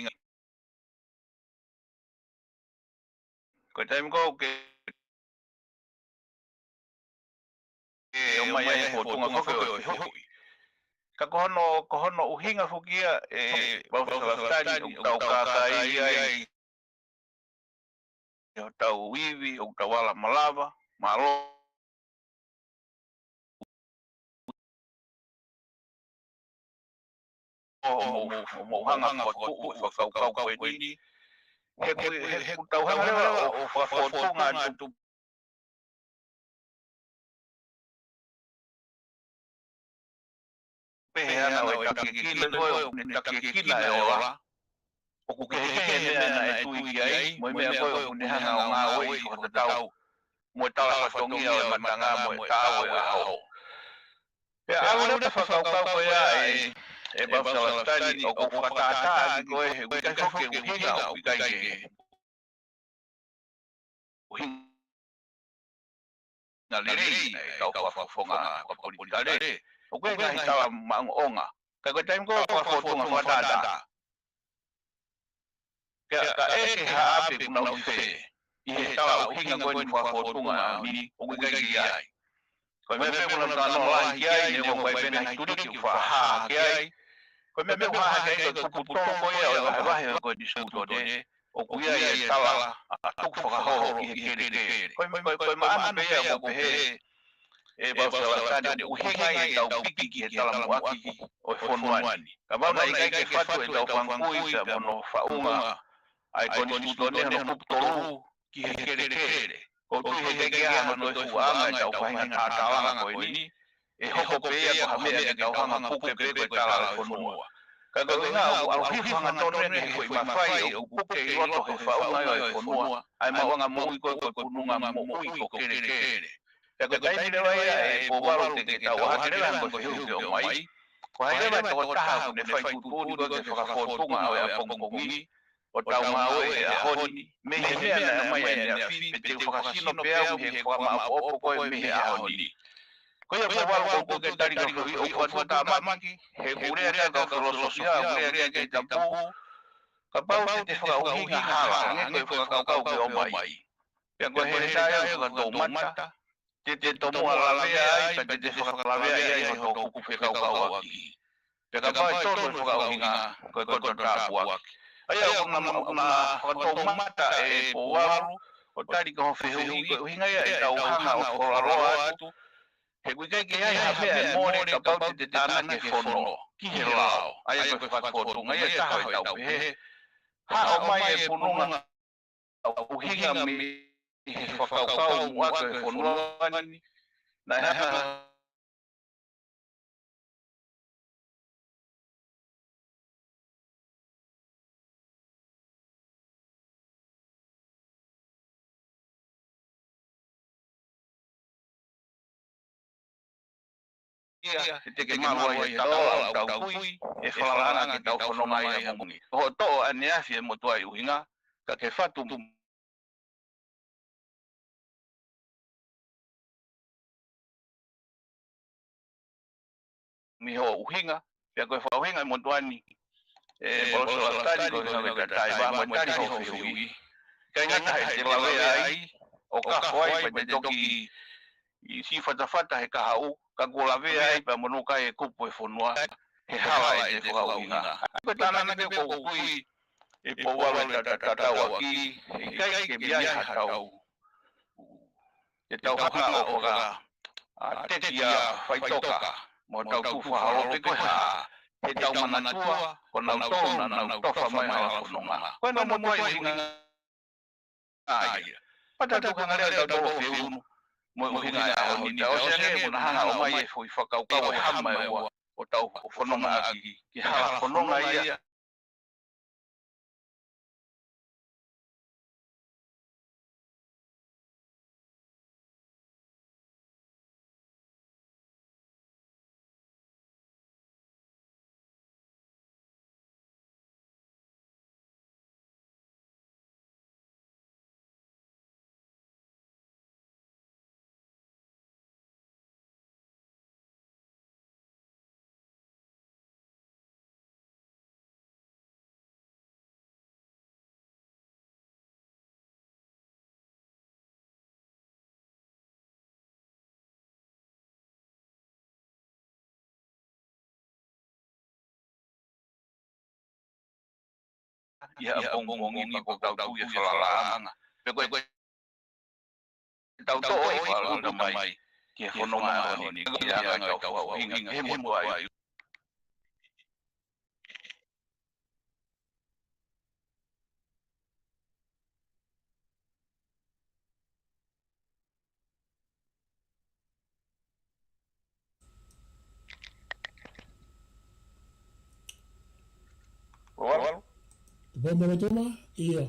Koe taimi kou ke o mai e fotonga koke o i hoi. Ka kohono uhinga fukia e wawhasawastani o tau kakai ai o tau wiwi o tau wala malava, malo mo hanga fa tu fa kau kau ni he tau hanga o fa tunga tu pe ana o takikile ko ni takikina e ora o ku ke na e tu ai mo me ko ni hanga o nga o i ko tau mo tala fa tongia o matanga mo tau e ho pe ala te fa kau ko ya e ba sa tani o ko fa ta ko e ka ko ke hinga o ka ke na le ka fa fonga ko politare o ko ga ta ma onga ka ko time ko fa fonga fa ta ka e ha pe kuna fe i ta o hinga ko ni fa fonga ni o ga ai ko me kuna ta no la ai ne ko pe na tu ki fa ha ai ko me ha ga ko pu to ko ya va ko discuto de o kuia e tala a tuku whakahoho ki he kere. Koe ma ana pea mo pehe e bausa tani o hinga i tau piki ki he tala muaki o whonuani. Ka mauna i kai ke whatu e tau whankui sa mono whaunga ai koni stone no puptoru ki he kere. Ko tu he keke aha no e huanga i tau whainga tātālanga koe ni e hoko pea ko hamea ki tau hanga puke pepe tala o whonua. Ka nga au hifanga tone ne he mawhai o puke i roto he whaunga o e whonua ai mawanga mo i koe kununga mo i ko kere kere. Ka taimi rewa ia e po waro te ke tau hake rewa ko hiu ke o mai. Ko hai rewa te o taha kune whai kuturi koe ke whakafotunga o e a pongpongi o tau mao e a honi me he mea na mai e a fi pe te whakasino pea he whakama opo koe me he a honi. Ko ia po waro ko ke tari ko hui o kua ta mamaki he urea rea ka filosofia urea rea ke tapu ka pau te whakauhinga hala nge koe whakaukau ke o mai. Pea koe he taia e whakatomata te tomu alalea ai pa te whakalalea ai ho kuku whakaukau aki. Pea ka pau e tono whakauhinga koe koto tāpu aki. Ai au kuna whakatomata e po waro o tari ka ho whehui koe uhinga ia e tau hanga o wholaroa atu he kui kai ke ai hapea e mōre ka pau te tāna ke whono ki he lao. Ai koe whakakotunga ia taha e tau pehe. Ha o mai e pununga au uhinga me he whakaukau mua koe whonoani. Nai hana ia te ke malua i tau tau kui e whalaranga ki tau whanonga i a mungi. Ho toa ane afi e motua i uhinga ka ke whatu mi ho uhinga pia koe whauhinga i motuani e bolosola tari koe nga weka tai wa mo tari ho whihui. Kai ngata he te lawea ai o ka hoai pa te toki i si whatawhata he ka hau ka golawea ai pa monuka e kupu e whonua he hawa e te whauhinga. Koe tāna ke ko kui e po wawe tatau aki e kai ke biai hatau. E tau hanga o ka teti a whaitoka mo tau kufu hao te koe haa. He tau manatua ko nau tōna nau tofa mai hala whanonga. Koe nau motua i hinga aia. Pata tu kanga lea tau toho whiunu mo hinga e aho ni tau se ne muna hanga o mai e fui whakaukau e hama e ua o tau whanonga aki ki hala whanonga ia. Ia bongbongi pa ko tau tu ia whalaranga. Pe koe tau to'o i whalaranga mai ki he whanonga aho ni ki hanga tau whauhinga he motua i. Tupo molotoma, ia.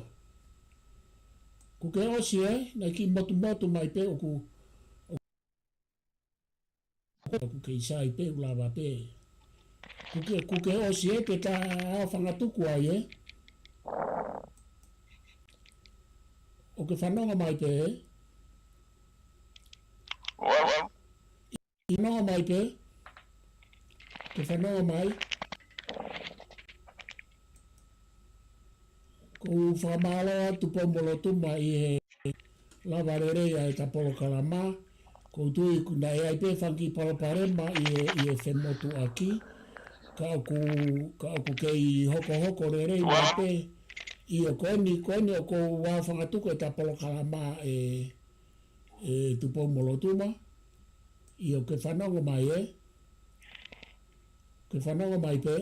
Kuke osi na ki motu mai pe o ku ke isai pe ulava pe. Kuke osi pe ta whangatuku ai o ke whanonga mai pe I nonga mai pe ke whanonga mai ko whamalo atu pomolotuma I he lava rerea e tapolo kalama ko tui kuna e ai pe whanki paloparema I he whemotu aki ka oku kei hoko rerei mai pe I o koni o ko wawhangatuko e tapolo kalama e tupo molotuma I o ke whanonga mai ke whanonga mai pe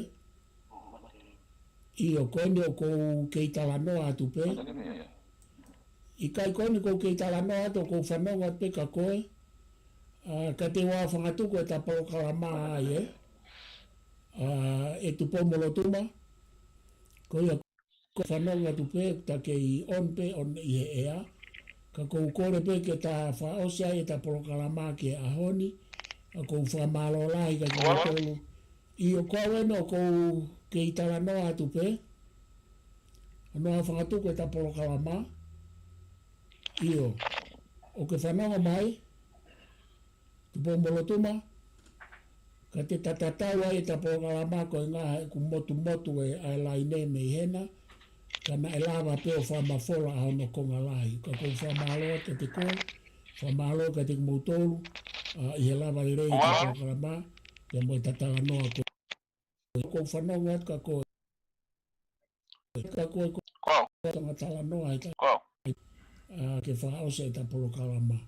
I o koni o ko kei talanoa atu pe I kai koni ko kei talanoa atu ko whanonga pe ka koe ka te wawhangatuko e tapolo kalama ai e tupo molotuma ko ia ko whanonga tu pe ta kei on pe on I he ea ka kou kore pe ke ta whaosia e ta polokalama ke ahoni a kou whamalo lai ka kou tolu I o koe no kou ke itala noa atu pe noa whangatuko e ta polokalama I o ke whanonga mai tupo molotuma ka te tatataua e ta polokalama ko ngā ku motu e ai lai ne me hena kana e lava pe o whamafola a hono konga lai. Ka kou whamaloa ka te koe, whamaloa ka te moutolu, I he lava I rei ka polokalama, ia mo I tatala noa koe. Kou whanonga ka koe. Ka koe tanga tala noa ke whaose e ta polokalama.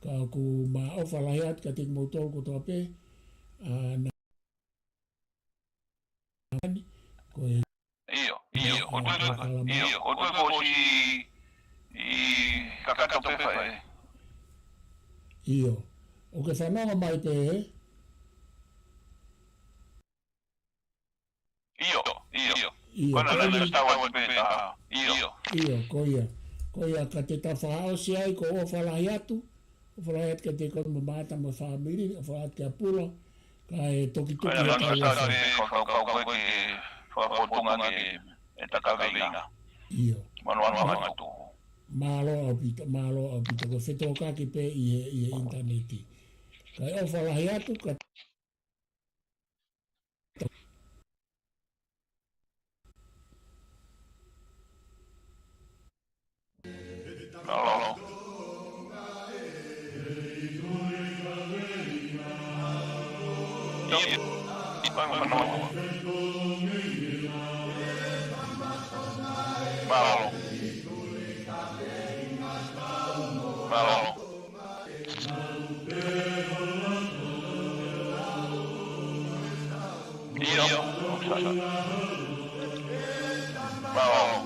Ka ku ma ofa lahiat ka te moutolu ko toa pe, na koe o tue ko I kakata pepa Iyo. O ke whanonga mai pe Iyo, ko ia ka te tawhaosi ai ko o whalahi atu. O whalahi atu ka te kon mamata ma whamiri, o whalahi atu ka pula. Ka e toki e takaweina. Iyo. Manoa Malo au pita ko wheto kake pe I he interneti. Ka e o whalahi atu ka Bravo.